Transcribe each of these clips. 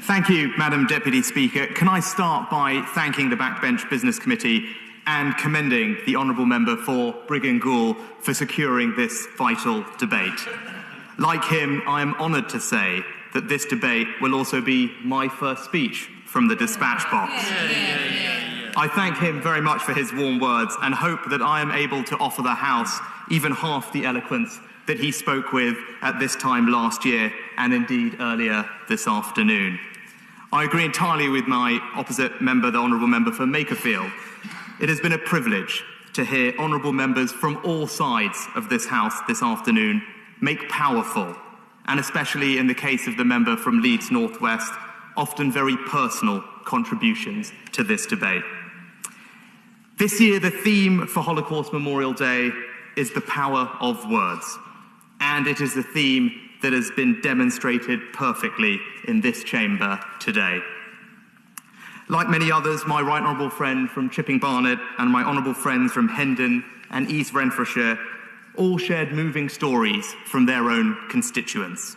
Thank you, Madam Deputy Speaker. Can I start by thanking the Backbench Business Committee and commending the Honourable Member for Briggan Gould for securing this vital debate. Like him, I am honoured to say that this debate will also be my first speech from the dispatch box. I thank him very much for his warm words and hope that I am able to offer the House even half the eloquence that he spoke with at this time last year and indeed earlier this afternoon. I agree entirely with my opposite member, the Honourable Member for Makerfield. It has been a privilege to hear honourable members from all sides of this House this afternoon make powerful, and especially in the case of the member from Leeds North West, often very personal contributions to this debate. This year, the theme for Holocaust Memorial Day is the power of words, and it is a theme that has been demonstrated perfectly in this chamber today. Like many others, my right honourable friend from Chipping Barnet and my honourable friends from Hendon and East Renfrewshire all shared moving stories from their own constituents.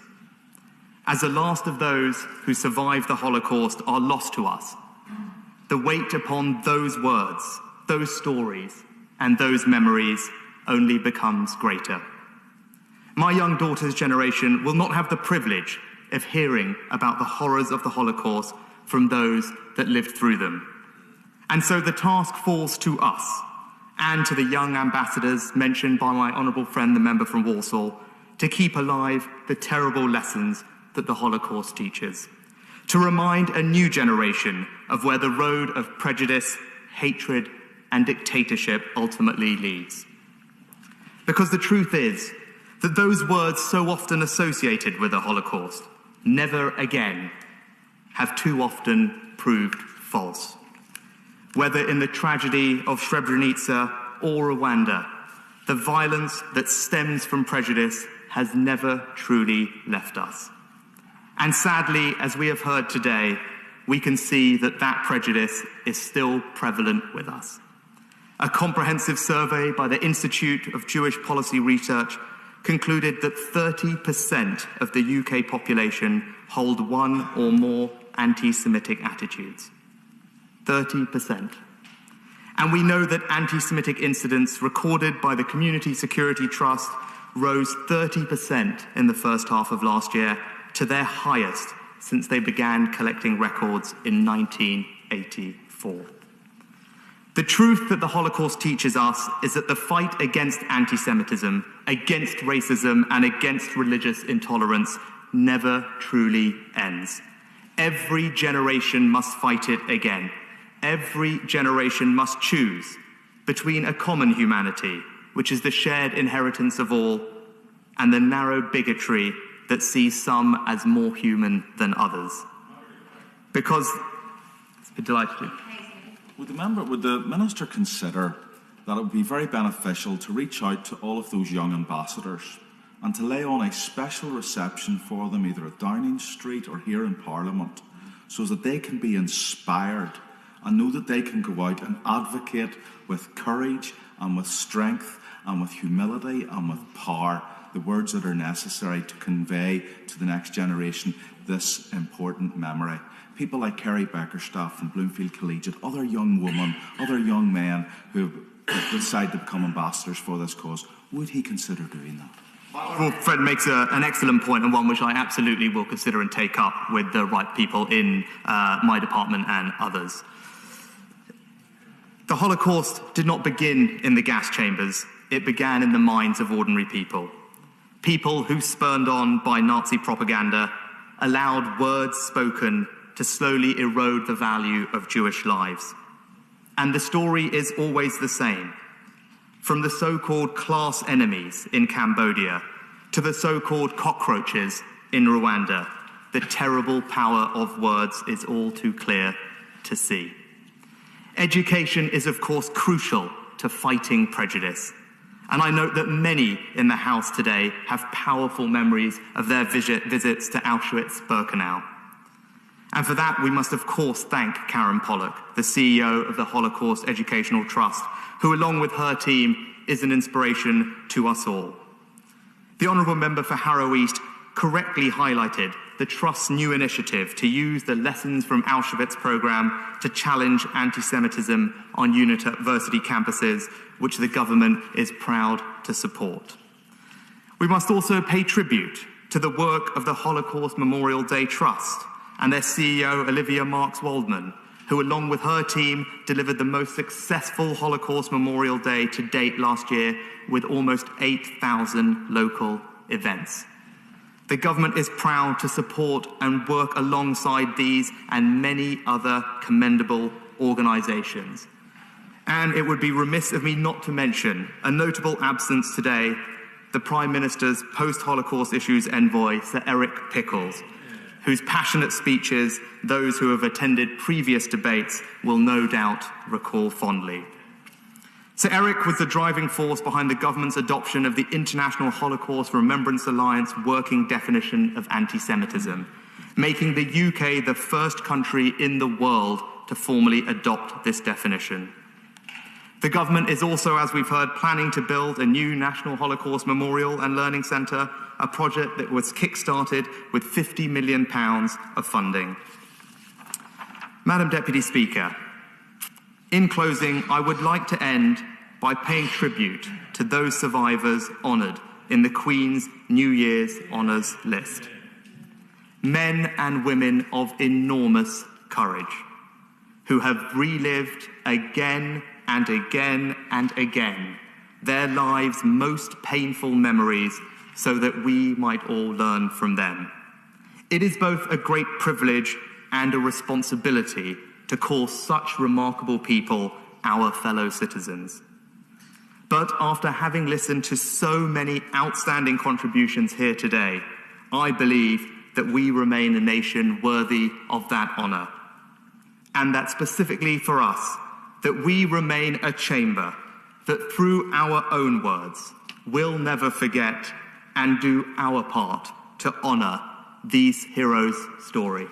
As the last of those who survived the Holocaust are lost to us, the weight upon those words, those stories, and those memories only becomes greater. My young daughter's generation will not have the privilege of hearing about the horrors of the Holocaust from those that lived through them. And so the task falls to us and to the young ambassadors mentioned by my honourable friend, the member from Walsall, to keep alive the terrible lessons that the Holocaust teaches, to remind a new generation of where the road of prejudice, hatred, and dictatorship ultimately leads. Because the truth is that those words so often associated with the Holocaust, never again, have too often proved false. Whether in the tragedy of Srebrenica or Rwanda, the violence that stems from prejudice has never truly left us. And sadly, as we have heard today, we can see that that prejudice is still prevalent with us. A comprehensive survey by the Institute of Jewish Policy Research concluded that 30% of the UK population hold one or more anti-Semitic attitudes. 30%. And we know that anti-Semitic incidents recorded by the Community Security Trust rose 30% in the first half of last year to their highest since they began collecting records in 1984. The truth that the Holocaust teaches us is that the fight against anti-Semitism, against racism, and against religious intolerance never truly ends. Every generation must fight it again. Every generation must choose between a common humanity, which is the shared inheritance of all, and the narrow bigotry that sees some as more human than others. Because, it's been delightful. Would the Minister consider that it would be very beneficial to reach out to all of those young ambassadors and to lay on a special reception for them either at Downing Street or here in Parliament so that they can be inspired and know that they can go out and advocate with courage and with strength and with humility and with power the words that are necessary to convey to the next generation this important memory. People like Kerry Beckerstaff from Bloomfield Collegiate, other young women, other young men who have decided to become ambassadors for this cause, would he consider doing that? Well, Fred makes an excellent point, and one which I absolutely will consider and take up with the right people in my department and others. The Holocaust did not begin in the gas chambers. It began in the minds of ordinary people. People who, spurned on by Nazi propaganda, allowed words spoken to slowly erode the value of Jewish lives. And the story is always the same. From the so-called class enemies in Cambodia to the so-called cockroaches in Rwanda, the terrible power of words is all too clear to see. Education is, of course, crucial to fighting prejudice. And I note that many in the House today have powerful memories of their visits to Auschwitz-Birkenau. And for that, we must, of course, thank Karen Pollock, the CEO of the Holocaust Educational Trust, who, along with her team, is an inspiration to us all. The Honourable Member for Harrow East correctly highlighted the Trust's new initiative to use the Lessons from Auschwitz programme to challenge anti-Semitism on university campuses, which the government is proud to support. We must also pay tribute to the work of the Holocaust Memorial Day Trust and their CEO, Olivia Marks-Waldman, who, along with her team, delivered the most successful Holocaust Memorial Day to date last year with almost 8,000 local events. The government is proud to support and work alongside these and many other commendable organisations. And it would be remiss of me not to mention a notable absence today, the Prime Minister's post-Holocaust issues envoy, Sir Eric Pickles, whose passionate speeches those who have attended previous debates will no doubt recall fondly. Sir Eric was the driving force behind the government's adoption of the International Holocaust Remembrance Alliance working definition of anti-Semitism, making the UK the first country in the world to formally adopt this definition. The government is also, as we've heard, planning to build a new National Holocaust Memorial and Learning Centre, a project that was kick-started with £50 million of funding. Madam Deputy Speaker, in closing, I would like to end by paying tribute to those survivors honoured in the Queen's New Year's Honours list. Men and women of enormous courage, who have relived again and again and again their lives' most painful memories so that we might all learn from them. It is both a great privilege and a responsibility to call such remarkable people our fellow citizens. But after having listened to so many outstanding contributions here today, I believe that we remain a nation worthy of that honour. And that specifically for us, that we remain a chamber that through our own words will never forget and do our part to honour these heroes' story.